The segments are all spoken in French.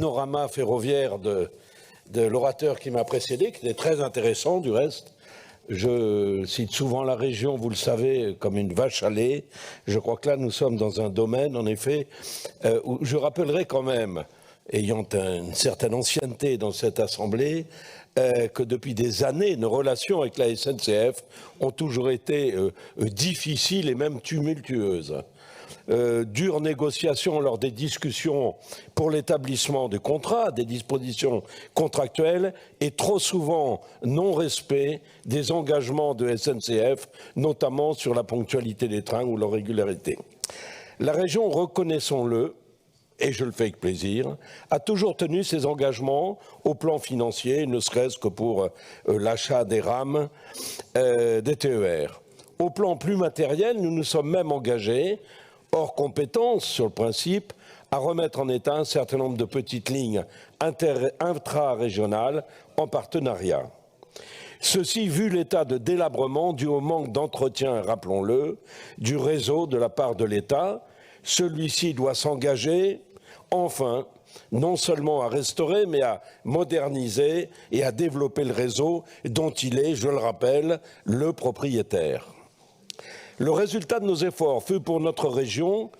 panorama ferroviaire de l'orateur qui m'a précédé, qui était très intéressant du reste. Je cite souvent la région, vous le savez, comme une vache à lait. Je crois que là, nous sommes dans un domaine, en effet, où je rappellerai quand même, ayant une certaine ancienneté dans cette Assemblée, que depuis des années, nos relations avec la SNCF ont toujours été difficiles et même tumultueuses. Dures négociations lors des discussions pour l'établissement de contrats, des dispositions contractuelles et trop souvent non-respect des engagements de SNCF, notamment sur la ponctualité des trains ou leur régularité. La région, reconnaissons-le, et je le fais avec plaisir, a toujours tenu ses engagements au plan financier, ne serait-ce que pour l'achat des rames des TER. Au plan plus matériel, nous nous sommes même engagés, hors compétence sur le principe, à remettre en état un certain nombre de petites lignes intra-régionales en partenariat. Ceci vu l'état de délabrement dû au manque d'entretien, rappelons-le, du réseau de la part de l'État. Celui-ci doit s'engager, enfin, non seulement à restaurer, mais à moderniser et à développer le réseau dont il est, je le rappelle, le propriétaire. Le résultat de nos efforts fut pour notre région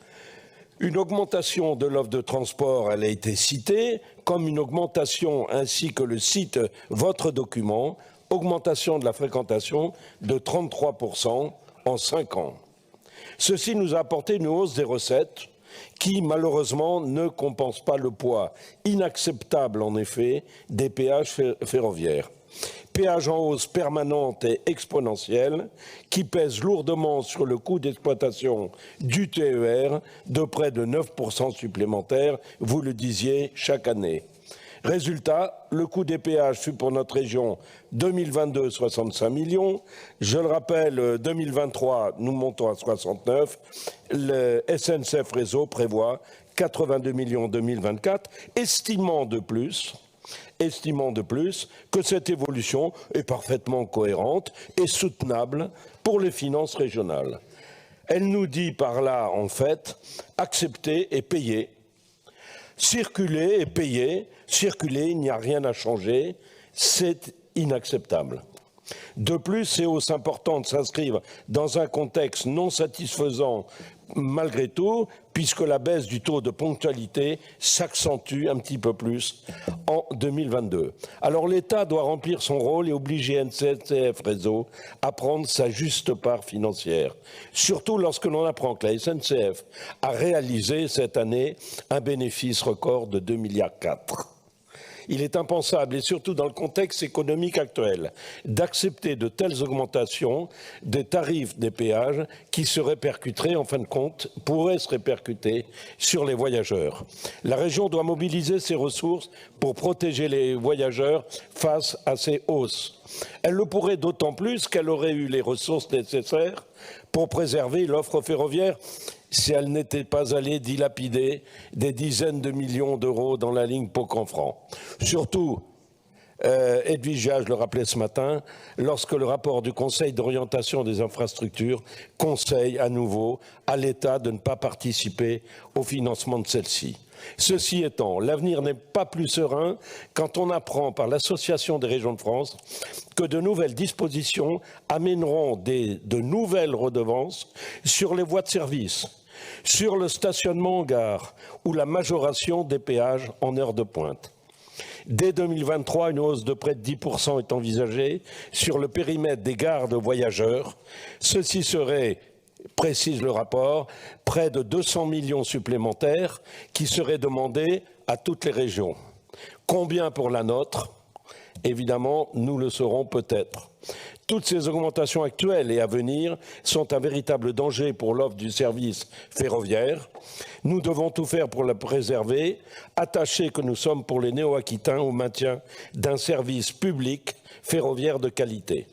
une augmentation de l'offre de transport, elle a été citée, comme une augmentation, ainsi que le cite votre document, augmentation de la fréquentation de 33% en 5 ans. Ceci nous a apporté une hausse des recettes qui, malheureusement, ne compense pas le poids inacceptable, en effet, des péages ferroviaires. Péages en hausse permanente et exponentielle qui pèsent lourdement sur le coût d'exploitation du TER de près de 9% supplémentaires, vous le disiez, chaque année. Résultat, le coût des péages fut pour notre région 2022 65 millions. Je le rappelle, 2023, nous montons à 69. Le SNCF Réseau prévoit 82 millions 2024, estimant de plus que cette évolution est parfaitement cohérente et soutenable pour les finances régionales. Elle nous dit par là, en fait, accepter et payer. Circuler et payer, circuler, il n'y a rien à changer, c'est inacceptable. De plus, ces hausses importantes s'inscrivent dans un contexte non satisfaisant malgré tout, puisque la baisse du taux de ponctualité s'accentue un petit peu plus en 2022. Alors l'État doit remplir son rôle et obliger SNCF Réseau à prendre sa juste part financière, surtout lorsque l'on apprend que la SNCF a réalisé cette année un bénéfice record de 2,4 milliards. Il est impensable, et surtout dans le contexte économique actuel, d'accepter de telles augmentations des tarifs des péages qui se répercuteraient, en fin de compte, pourraient se répercuter sur les voyageurs. La région doit mobiliser ses ressources pour protéger les voyageurs face à ces hausses. Elle le pourrait d'autant plus qu'elle aurait eu les ressources nécessaires pour préserver l'offre ferroviaire si elle n'était pas allée dilapider des dizaines de millions d'euros dans la ligne Pau-Canfranc. Surtout, Edwige Jage le rappelait ce matin, lorsque le rapport du Conseil d'orientation des infrastructures conseille à nouveau à l'État de ne pas participer au financement de celle-ci. Ceci étant, l'avenir n'est pas plus serein quand on apprend par l'Association des régions de France que de nouvelles dispositions amèneront de nouvelles redevances sur les voies de service, sur le stationnement en gare ou la majoration des péages en heure de pointe. Dès 2023, une hausse de près de 10% est envisagée sur le périmètre des gares de voyageurs. Ceci serait, précise le rapport, près de 200 millions supplémentaires qui seraient demandés à toutes les régions. Combien pour la nôtre? Évidemment, nous le saurons peut-être. Toutes ces augmentations actuelles et à venir sont un véritable danger pour l'offre du service ferroviaire. Nous devons tout faire pour la préserver, attachés que nous sommes pour les Néo-Aquitains au maintien d'un service public ferroviaire de qualité.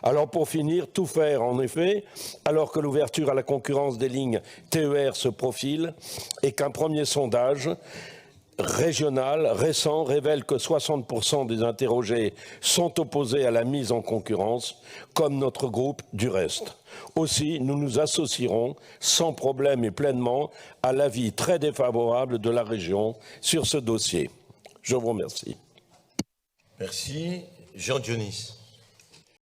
Alors pour finir, tout faire en effet, alors que l'ouverture à la concurrence des lignes TER se profile et qu'un premier sondage régional récent révèle que 60% des interrogés sont opposés à la mise en concurrence, comme notre groupe du reste. Aussi, nous nous associerons sans problème et pleinement à l'avis très défavorable de la région sur ce dossier. Je vous remercie. Merci. Jean Dionis.